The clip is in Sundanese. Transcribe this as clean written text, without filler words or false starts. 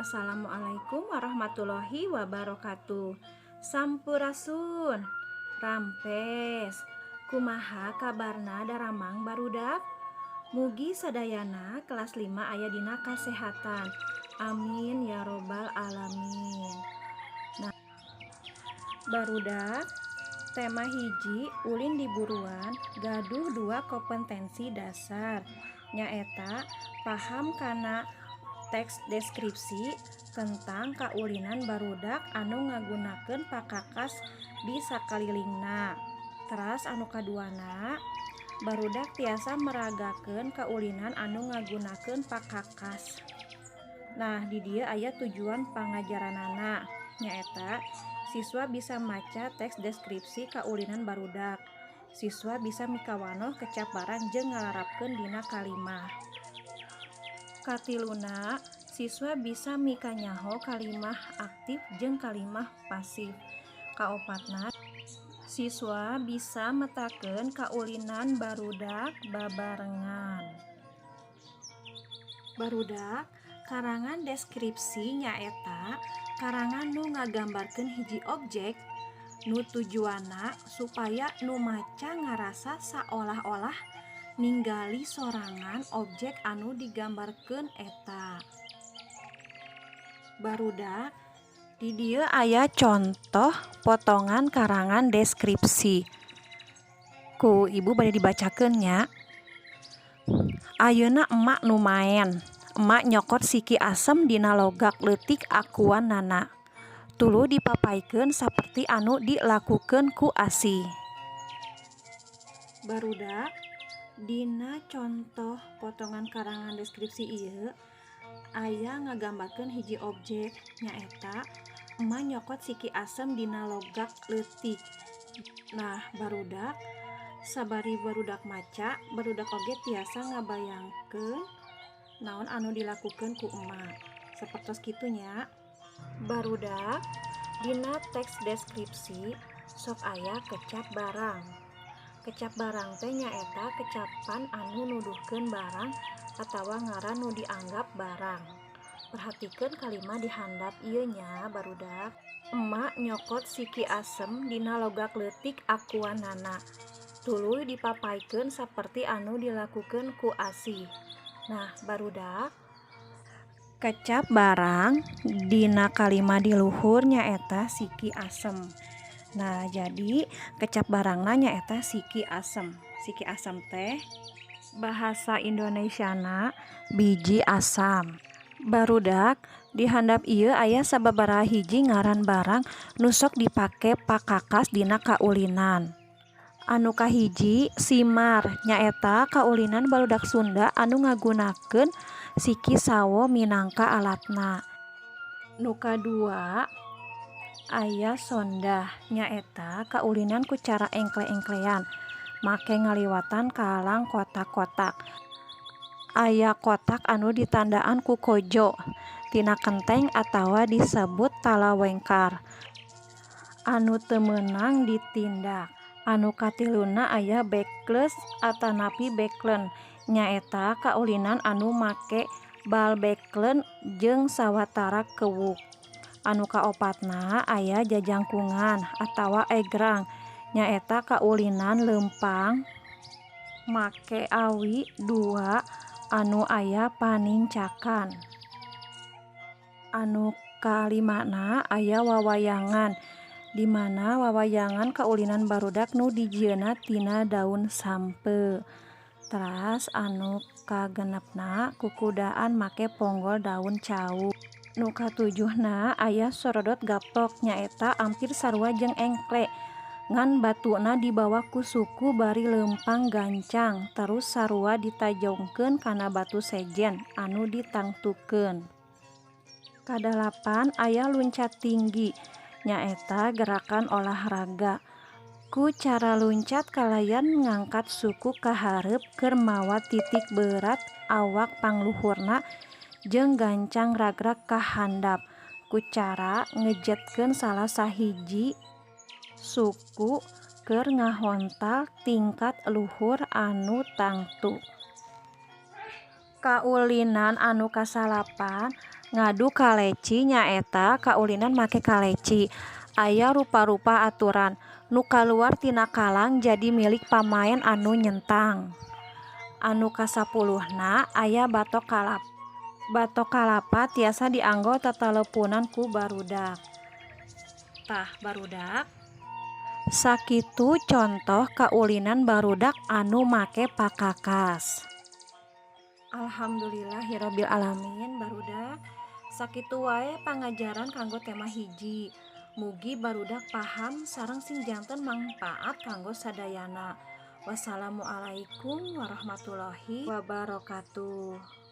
Assalamualaikum warahmatullahi wabarakatuh. Sampurasun, rampes, kumaha kabarna daramang barudak? Mugi sadayana kelas 5 aya dina kasehatan. Amin ya robbal alamin. Nah, barudak tema hiji ulin di buruan gaduh dua kompetensi dasar nyaeta paham kana teks deskripsi tentang kaulinan barudak anu ngagunakeun pakakas di sakalilingna. Teras anu kaduana, barudak tiasa meragakeun kaulinan anu ngagunakeun pakakas. Nah, di dieu aya tujuan pangajaranana nyaeta siswa bisa maca teks deskripsi kaulinan barudak. Siswa bisa mikawanoh kecap barang jeung ngalarapkeun dina kalimah. Katiluna, siswa bisa mikanyaho kalimah aktif jeung kalimah pasif. Kaopatna, siswa bisa metakeun kaulinan barudak babarengan. Barudak karangan deskripsi nyaeta karangan nu ngagambarkeun hiji objek nu tujuanna supaya nu maca ngarasa saolah-olah ninggali sorangan objek anu digambarkeun eta. Barudak di dieu aya contoh potongan karangan deskripsi. Ku ibu bade dibacakeun nya. Ayeuna emak nu maen. Emak nyokot siki asem dina logak leutik akuannana. Tuluy dipapaikeun saperti anu dilakukeun ku Asih. Barudak dina contoh potongan karangan deskripsi ieu aya ngagambarkeun hiji objek nyaeta emak nyokot siki asem dina logak leutik. Nah, barudak sabari barudak maca, barudak oge tiasa ngabayangkeun naon anu dilakukeun ku emak. Sapertos kitu nya. Barudak dina teks deskripsi sok aya kecap barang. Kecap barang teh nyaeta kecapan anu nuduhkeun barang atawa ngaran nu dianggap barang. Perhatikeun kalimah di handap ieu nya barudak. Emak nyokot siki asem dina logak leutik akuannana. Tuluy dipapaikeun saperti anu dilakukeun ku Asih. Nah, barudak kecap barang dina kalimah di luhur nyaeta siki asem. Nah, jadi kecap barangna nyaeta siki asem. Siki asem teh bahasa Indonesiana biji asam. Barudak di handap ieu aya sababaraha hiji ngaran barang nu sok dipake pakakas dina kaulinan. Anu kahiji simar nyaeta kaulinan barudak Sunda anu ngagunakeun siki sawo minangka alatna. Nu kadua aya sondah nyaeta kaulinan ku cara engkle-engklean make ngaliwatan kalang kotak-kotak. Aya kotak anu ditandaan ku kojo tina kenteng atawa disebut talawengkar anu teu meunang ditindak. Anu katiluna aya backles atanapi backlen nyaeta kaulinan anu make bal backlen jeung sawatara kewuk. Anu kaopatna aya jajangkungan atawa egrang nyaeta kaulinan leumpang make awi dua anu aya panincakan. Anu kalimana aya wawayangan di mana wawayangan kaulinan barudak nu dijieunna tina daun sampe. Teras anu kagenepna kukudaan make ponggol daun cau. Nu katujuhna aya sorodot gaplok nyaeta ampir sarua jeung engkle ngan batuna dibawa ku suku bari leumpang gancang terus sarua ditajongkeun kana batu sejen anu ditangtukeun. Kadalapan aya luncat tinggi nyaeta gerakan olahraga. Ku cara luncat kalayan ngangkat suku ka hareup keur mawa titik berat awak pangluhurna jeung gancang ragrag ka handap ku cara ngejetkeun salah sahiji suku keur ngahontal tingkat luhur anu tangtu. Kaulinan anu kasalapan Ngadu kaleci nyaeta kaulinan make kaleci. Aya rupa-rupa aturan nu kaluar tina kalang jadi milik pamaen anu nyentang. Anu kasapuluhna aya batok kalap. Batok kalapa tiasa dianggo tetelepunan ku barudak. Tah barudak sakitu contoh kaulinan barudak anu make pakakas. Alhamdulillahirabbil alamin barudak. Sakitu wae pangajaran kanggo tema hiji. Mugi barudak paham sareng sing janten mangpaat kanggo sadayana. Wassalamualaikum warahmatullahi wabarakatuh.